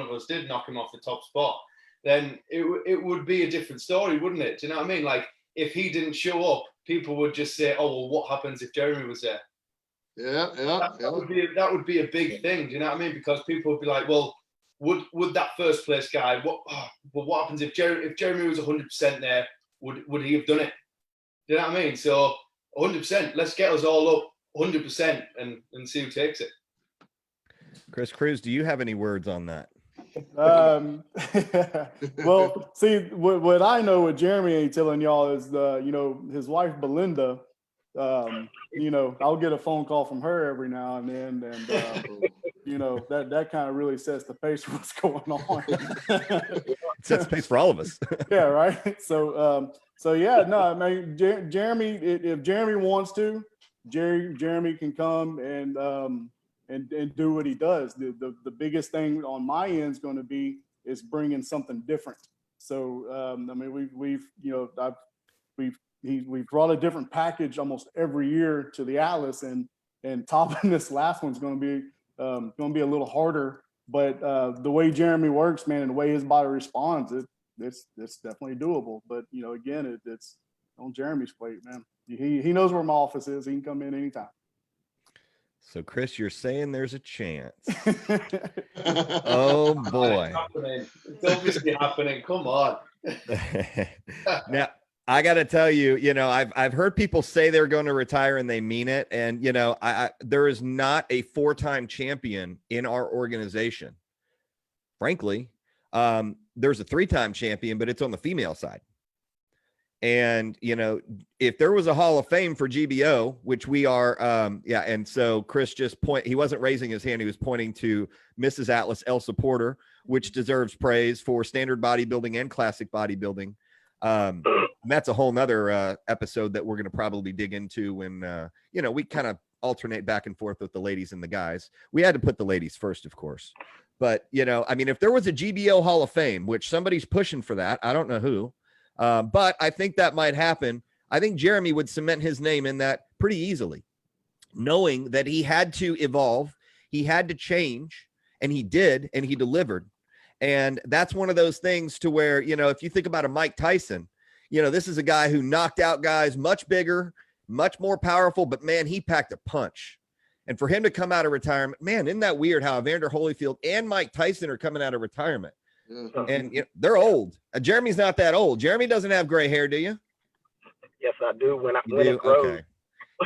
us did knock him off the top spot, then it would be a different story, wouldn't it? Do you know what I mean? Like, if he didn't show up, people would just say, "Oh, well, what happens if Jeremy was there?" Yeah. That would be a big thing. Do you know what I mean? Because people would be like, "Well, would that first place guy, what happens if Jeremy was 100% there, would he have done it? Do you know what I mean? So 100%, let's get us all up 100% and see who takes it. Chris Cruz, do you have any words on that? Well, see, what I know, what Jeremy ain't telling y'all is his wife Belinda. I'll get a phone call from her every now and then, and that kind of really sets the pace for what's going on. It sets the pace for all of us. Yeah, right. So yeah, no, I mean, Jeremy, if Jeremy wants to, Jeremy can come and do what he does. The biggest thing on my end is going to be is bringing something different. So I mean, we've brought a different package almost every year to the Atlas, and topping this last one's going to be a little harder. But the way Jeremy works, man, and the way his body responds, it's definitely doable. But again, it's on Jeremy's plate, man. He knows where my office is. He can come in anytime. So, Chris, you're saying there's a chance. Oh, boy. It's obviously happening. Come on. Now, I got to tell you, I've heard people say they're going to retire and they mean it. And, there is not a 4-time champion in our organization. Frankly, there's a 3-time champion, but it's on the female side. And, if there was a Hall of Fame for GBO, which we are, and so Chris he wasn't raising his hand. He was pointing to Mrs. Atlas Elsa Porter, which deserves praise for standard bodybuilding and classic bodybuilding. And that's a whole nother episode that we're going to probably dig into when, we kind of alternate back and forth with the ladies and the guys. We had to put the ladies first, of course. But, if there was a GBO Hall of Fame, which somebody's pushing for that, I don't know who. But I think that might happen. I think Jeremy would cement his name in that pretty easily, knowing that he had to evolve, he had to change, and he did, and he delivered. And that's one of those things to where, if you think about a Mike Tyson, this is a guy who knocked out guys much bigger, much more powerful, but man, he packed a punch. And for him to come out of retirement, man, isn't that weird how Evander Holyfield and Mike Tyson are coming out of retirement? And they're old. Jeremy's not that old. Jeremy doesn't have gray hair, do you? Yes, I do. When it grows. Okay.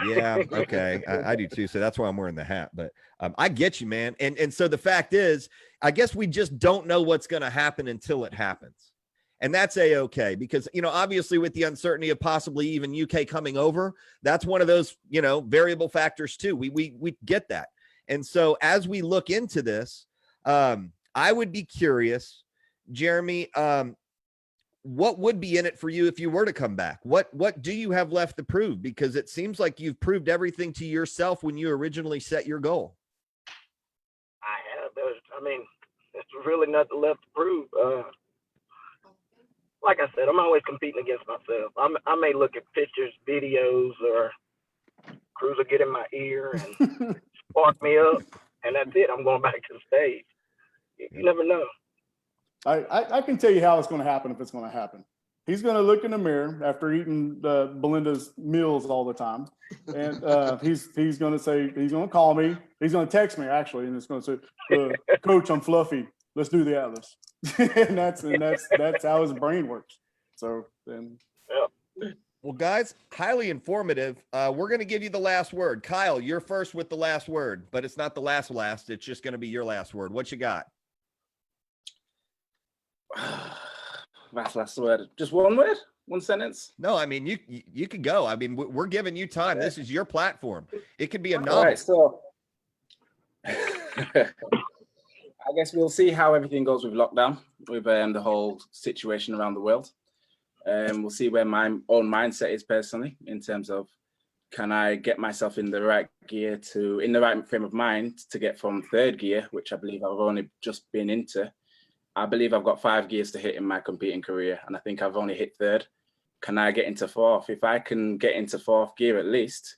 Yeah. Okay. I do too. So that's why I'm wearing the hat. But I get you, man. And so the fact is, I guess we just don't know what's going to happen until it happens. And that's A-okay, because, obviously with the uncertainty of possibly even UK coming over, that's one of those, variable factors too. We get that. And so as we look into this, I would be curious, Jeremy, what would be in it for you if you were to come back? What do you have left to prove? Because it seems like you've proved everything to yourself when you originally set your goal. I have. There's really nothing left to prove. Like I said, I'm always competing against myself. I may look at pictures, videos, or Cruz will get in my ear and spark me up, and that's it. I'm going back to the stage. You never know. I can tell you how it's going to happen if it's going to happen. He's going to look in the mirror after eating Belinda's meals all the time, and he's going to say, he's going to call me. He's going to text me actually, and it's going to say, "Coach, I'm fluffy. Let's do the Atlas." and that's how his brain works. So then, yeah. Well, guys, highly informative. We're going to give you the last word. Kyle, you're first with the last word, but it's not the last. It's just going to be your last word. What you got? Last word. Just one word? One sentence? No, I mean, you could go. I mean, we're giving you time. This is your platform. It could be a novel. All right, so I guess we'll see how everything goes with lockdown, with the whole situation around the world. We'll see where my own mindset is personally in terms of, can I get myself in the right frame of mind to get from third gear, which I believe I've only just been into. I believe I've got 5 gears to hit in my competing career, and I think I've only hit third. Can I get into fourth? If I can get into fourth gear at least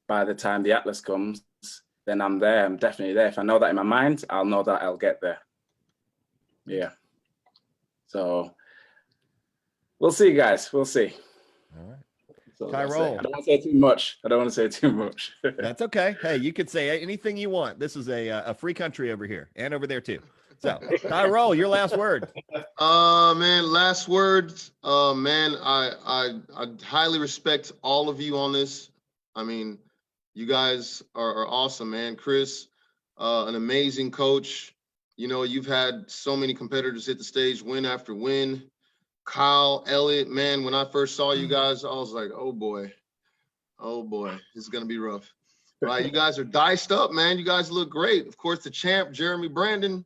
by the time the Atlas comes, then I'm there. I'm definitely there. If I know that in my mind, I'll know that I'll get there. Yeah. So we'll see, guys. We'll see. All right. So Tyrone. I don't want to say too much. That's okay. Hey, you could say anything you want. This is a free country over here and over there too. So, Tyrell, your last word. Man, last words. Man, I highly respect all of you on this. I mean, you guys are awesome, man. Chris, an amazing coach. You know, you've had so many competitors hit the stage, win after win. Kyle, Elliot, man, when I first saw you guys, I was like, oh boy, this is gonna be rough. Right, you guys are diced up, man. You guys look great. Of course, the champ, Jeremy Brandon.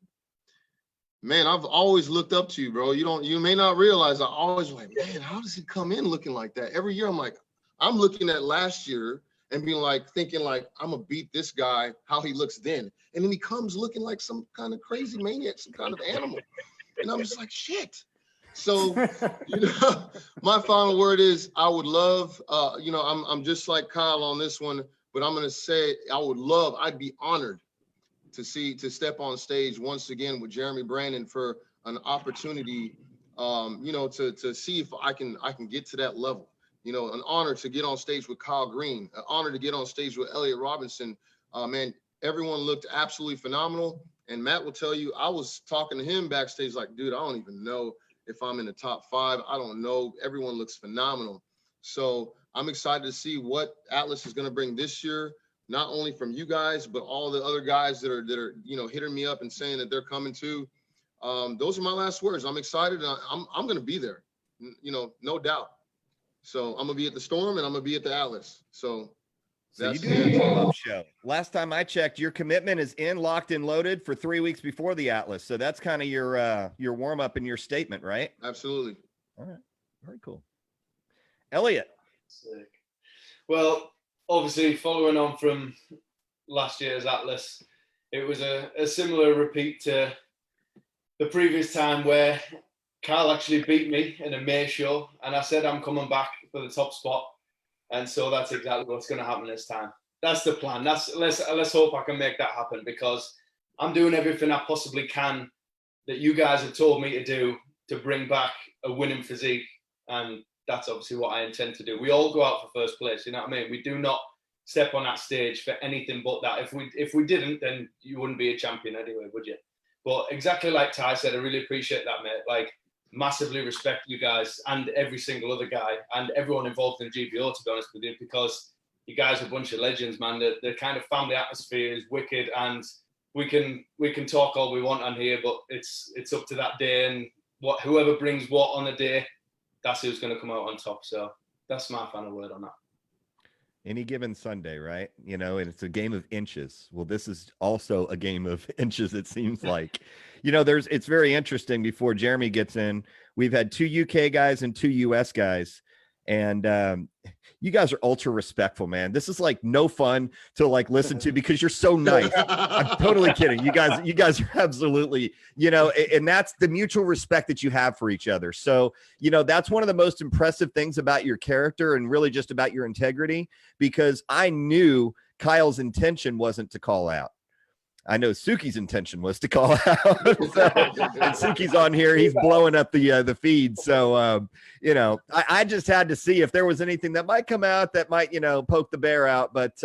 Man, I've always looked up to you, bro. You may not realize I always like, man, how does he come in looking like that? Every year I'm like, I'm looking at last year and being like, thinking like, I'm gonna beat this guy, how he looks then. And then he comes looking like some kind of crazy maniac, some kind of animal. And I'm just like, shit. So, you know, my final word is I would love, you know, I'm just like Kyle on this one, but I'm gonna say I'd be honored to step on stage once again with Jeremy Brandon for an opportunity, you know, to see if I can get to that level. You know, an honor to get on stage with Kyle Green, an honor to get on stage with Elliot Robinson. Man, everyone looked absolutely phenomenal. And Matt will tell you, I was talking to him backstage like, dude, I don't even know if I'm in the top 5. I don't know. Everyone looks phenomenal. So I'm excited to see what Atlas is going to bring this year, not only from you guys, but all the other guys that are, you know, hitting me up and saying that they're coming too. Those are my last words. I'm excited. I'm going to be there, you know, no doubt. So I'm going to be at the Storm and I'm going to be at the Atlas. So you do a warm-up show. Last time I checked, your commitment is in, locked and loaded for 3 weeks before the Atlas. So that's kind of your warm-up and your statement, right? Absolutely. All right. Very cool. Elliot. Sick. Well, obviously following on from last year's Atlas, it was a similar repeat to the previous time where Carl actually beat me in a May show, and I said I'm coming back for the top spot. And so that's exactly what's going to happen this time. That's the plan. Let's hope I can make that happen, because I'm doing everything I possibly can that you guys have told me to do to bring back a winning physique. And that's obviously what I intend to do. We all go out for first place. You know what I mean? We do not step on that stage for anything but that. If we didn't, then you wouldn't be a champion anyway, would you? But exactly like Ty said, I really appreciate that, mate. Like, massively respect you guys and every single other guy and everyone involved in GBO, to be honest with you, because you guys are a bunch of legends, man. The kind of family atmosphere is wicked, and we can talk all we want on here, but it's up to that day, and whoever brings what on the day, that's who's going to come out on top. So that's my final word on that. Any given Sunday, right? You know, and it's a game of inches. Well, this is also a game of inches, it seems like. You know, it's very interesting. Before Jeremy gets in, we've had 2 UK guys and 2 US guys. And you guys are ultra respectful, man. This is like no fun to like listen to because you're so nice. I'm totally kidding. You guys are absolutely, you know, and that's the mutual respect that you have for each other. So, you know, that's one of the most impressive things about your character and really just about your integrity, because I knew Kyle's intention wasn't to call out. I know Suki's intention was to call out. And Suki's on here. He's blowing up the feed. So, you know, I just had to see if there was anything that might come out that might, you know, poke the bear out. But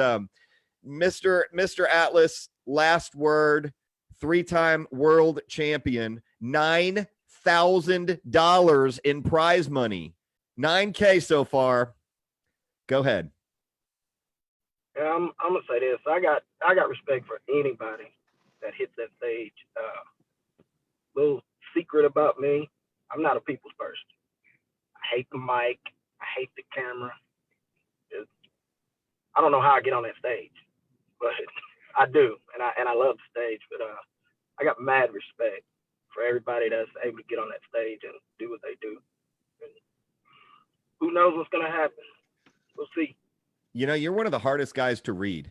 Mr. Atlas, last word, 3-time world champion, $9,000 in prize money, $9K so far. Go ahead. Yeah, I'm gonna say this. I got respect for anybody that hits that stage. Little secret about me: I'm not a people's person. I hate the mic. I hate the camera. I don't know how I get on that stage, but I do, and I love the stage. But I got mad respect for everybody that's able to get on that stage and do what they do. And who knows what's gonna happen? We'll see. You know, you're one of the hardest guys to read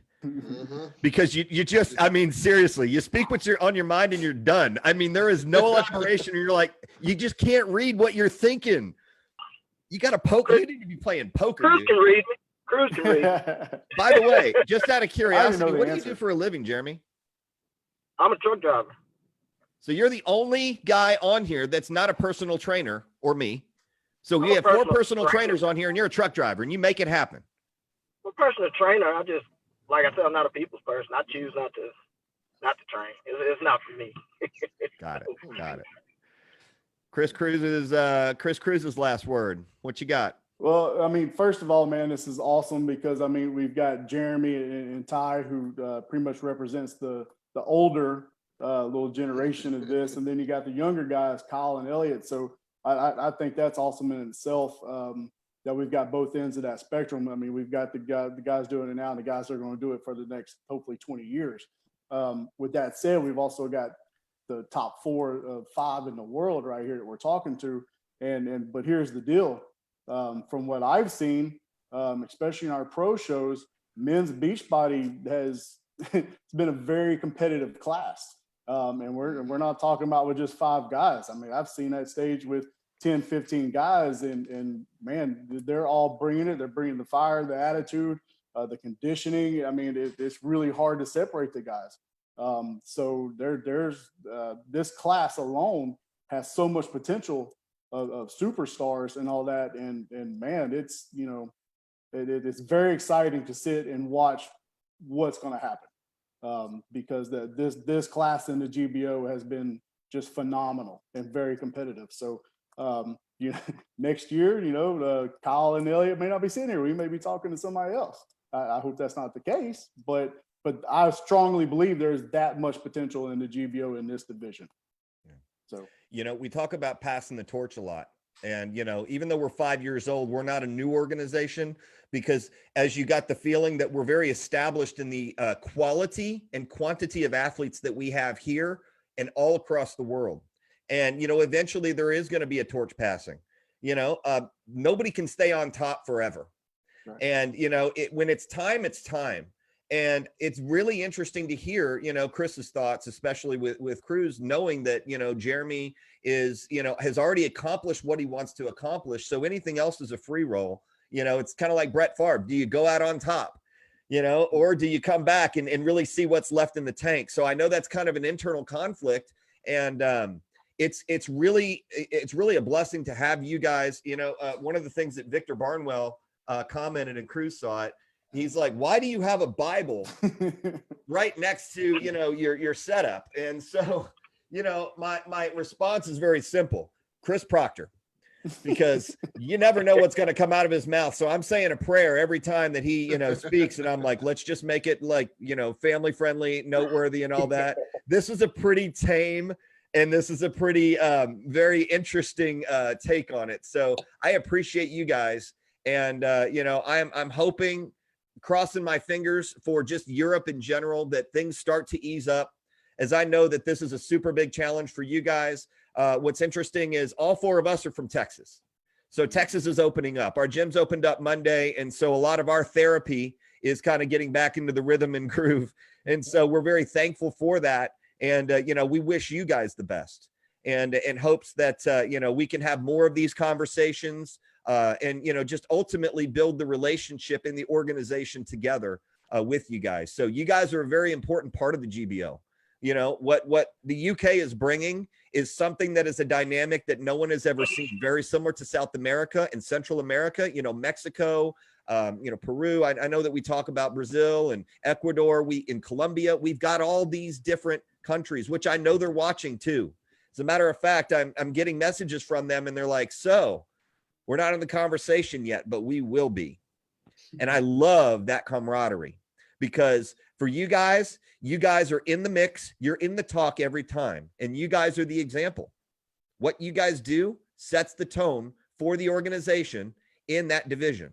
because you just, I mean, seriously, you speak what's on your mind and you're done. I mean, there is no elaboration. You're like, you just can't read what you're thinking. You got to poke. You need to be playing poker. Cruz can read me. Cruz can read me. By the way, just out of curiosity, what do you do for a living, Jeremy? I'm a truck driver. So you're the only guy on here that's not a personal trainer, or me. So we have 4 personal trainers on here, and you're a truck driver, and you make it happen. I'm a personal trainer. I just, like I said, I'm not a people's person. I choose not to not to train. It's not for me. Got it. Chris Cruz's last word. What you got? Well, I mean, first of all, man, this is awesome because I mean we've got Jeremy and Ty who pretty much represents the older little generation of this, and then you got the younger guys, Kyle and Elliot. So I think that's awesome in itself that we've got both ends of that spectrum. I mean, we've got the guys doing it now, and the guys that are going to do it for the next hopefully 20 years. With that said, we've also got the top 4 of 5 in the world right here that we're talking to, but here's the deal. From what I've seen, especially in our pro shows, men's beachbody has it's been a very competitive class. And we're not talking about with just 5 guys. I mean, I've seen that stage with 10, 15 guys and man, they're all bringing it. They're bringing the fire, the attitude, the conditioning. I mean, it's really hard to separate the guys. So there's this class alone has so much potential of superstars and all that. And man, it's, you know, it's very exciting to sit and watch what's going to happen. Because this class in the GBO has been just phenomenal and very competitive. So, you know, next year, you know, Kyle and Elliot may not be sitting here. We may be talking to somebody else. I hope that's not the case, but I strongly believe there's that much potential in the GBO in this division. So, you know, we talk about passing the torch a lot. And, you know, even though we're 5 years old, we're not a new organization because as you got the feeling that we're very established in the quality and quantity of athletes that we have here and all across the world. And, you know, eventually there is going to be a torch passing, you know, nobody can stay on top forever. Right. And, you know, when it's time, it's time. And it's really interesting to hear, you know, Chris's thoughts, especially with Cruz, knowing that, you know, Jeremy is, you know, has already accomplished what he wants to accomplish. So anything else is a free roll. You know, it's kind of like Brett Favre. Do you go out on top, you know, or do you come back and really see what's left in the tank? So I know that's kind of an internal conflict. And it's really a blessing to have you guys. You know, one of the things that Victor Barnwell commented and Cruz saw it. He's like, why do you have a Bible right next to, you know, your setup? And so, you know, my response is very simple. Chris Proctor, because you never know what's going to come out of his mouth. So I'm saying a prayer every time that he, you know, speaks. And I'm like, let's just make it like, you know, family friendly, noteworthy and all that. This is a pretty tame and this is a pretty very interesting take on it. So I appreciate you guys. And, you know, I'm hoping, crossing my fingers for just Europe in general, that things start to ease up, as I know that this is a super big challenge for you guys. What's interesting is all 4 of us are from Texas. So Texas is opening up. Our gym's opened up Monday. And so a lot of our therapy is kind of getting back into the rhythm and groove. And so we're very thankful for that. And, you know, we wish you guys the best and in hopes that, you know, we can have more of these conversations and, you know, just ultimately build the relationship in the organization together with you guys. So you guys are a very important part of the GBO. You know, what the UK is bringing is something that is a dynamic that no one has ever seen, very similar to South America and Central America, you know, Mexico, you know, Peru. I know that we talk about Brazil and Ecuador, in Colombia, we've got all these different countries, which I know they're watching too. As a matter of fact, I'm getting messages from them and they're like, so we're not in the conversation yet, but we will be. And I love that camaraderie because for you guys are in the mix. You're in the talk every time. And you guys are the example. What you guys do sets the tone for the organization in that division.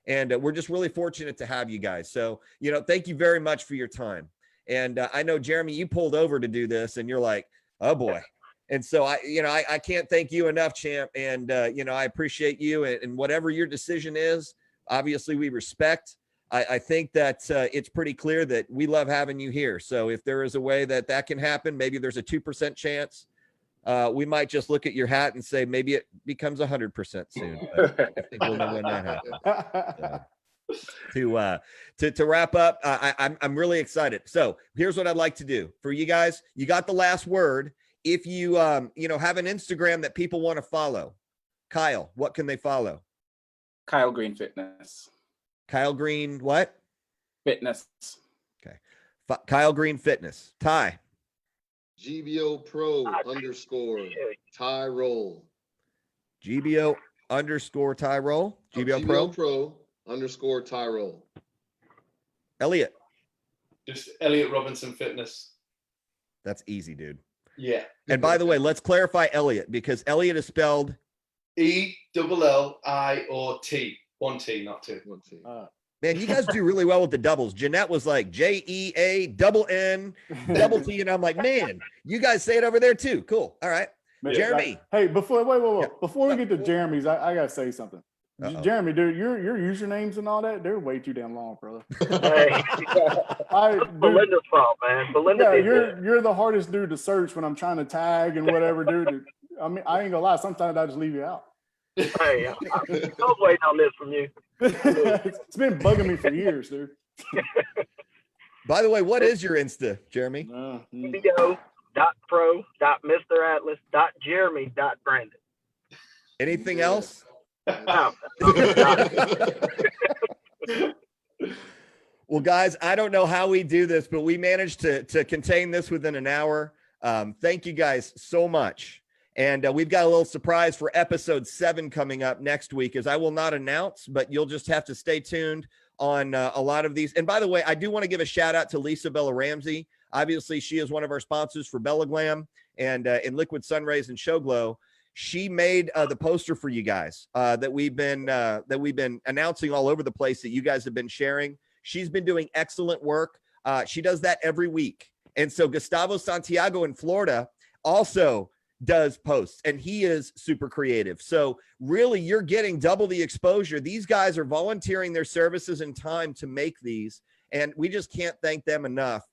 And we're just really fortunate to have you guys. So, you know, thank you very much for your time. And I know, Jeremy, you pulled over to do this and you're like, oh boy. And so I can't thank you enough, champ. And, you know, I appreciate you and whatever your decision is, obviously we respect. I think that it's pretty clear that we love having you here. So if there is a way that can happen, maybe there's a 2% chance. We might just look at your hat and say, maybe it becomes 100% soon. But I think we'll know when that happens. To wrap up, I'm really excited. So here's what I'd like to do for you guys. You got the last word. If you, you know, have an Instagram that people want to follow, Kyle, what can they follow? Kyle Green Fitness. Kyle Green, what? Fitness. Okay. Kyle Green Fitness. Ty. GBO Pro underscore Ty Roll. GBO underscore Ty Roll. GBO Pro. Pro underscore Ty Roll. Elliot. Just Elliot Robinson Fitness. That's easy, dude. Yeah. And by the way, let's clarify Elliot, because Elliot is spelled ELLIOT. One T, not two. One T. Man, you guys do really well with the doubles. Jeanette was like JEANN double T, and I'm like, man, you guys say it over there too. Cool. All right. Man, Jeremy. Hey, before Yeah. before we get to Jeremy's, I gotta say something. Uh-oh. Jeremy, dude, your usernames and all that, they're way too damn long, brother. Hey, Belinda's fault, man. Belinda Yeah, did that. you're the hardest dude to search when I'm trying to tag and whatever, dude. I mean, I ain't gonna lie, sometimes I just leave you out. Hey, I was waiting on this from you. It's been bugging me for years, dude. By the way, what is your Insta, Jeremy? GBO.pro.MrAtlas.Jeremy.Brandon. Anything else? No. Well, guys, I don't know how we do this, but we managed to contain this within an hour. Thank you guys so much. And we've got a little surprise for episode 7 coming up next week, as I will not announce, but you'll just have to stay tuned on a lot of these. And by the way, I do want to give a shout out to Lisa Bella Ramsey. Obviously, she is one of our sponsors for Bella Glam and in Liquid Sunrays and Show Glow. She made the poster for you guys that we've been announcing all over the place, that you guys have been sharing. She's been doing excellent work. She does that every week. And so Gustavo Santiago in Florida also does posts, and he is super creative. So really, you're getting double the exposure. These guys are volunteering their services and time to make these, and we just can't thank them enough.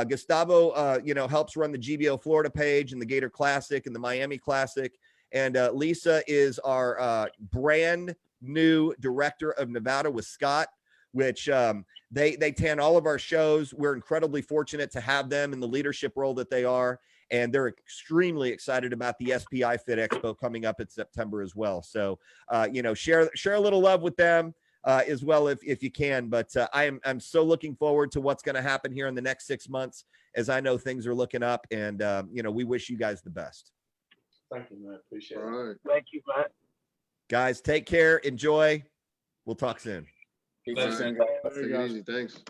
Gustavo, helps run the GBO Florida page and the Gator Classic and the Miami Classic. And Lisa is our brand new director of Nevada with Scott, which they tan all of our shows. We're incredibly fortunate to have them in the leadership role that they are. And they're extremely excited about the SPI Fit Expo coming up in September as well. So, share a little love with them as well if you can. But I'm so looking forward to what's going to happen here in the next 6 months, as I know things are looking up. And, we wish you guys the best. Thank you, man. Appreciate it. All right. Thank you, Matt. Guys, take care. Enjoy. We'll talk soon. Keep All it right. simple. Take it easy. Thanks.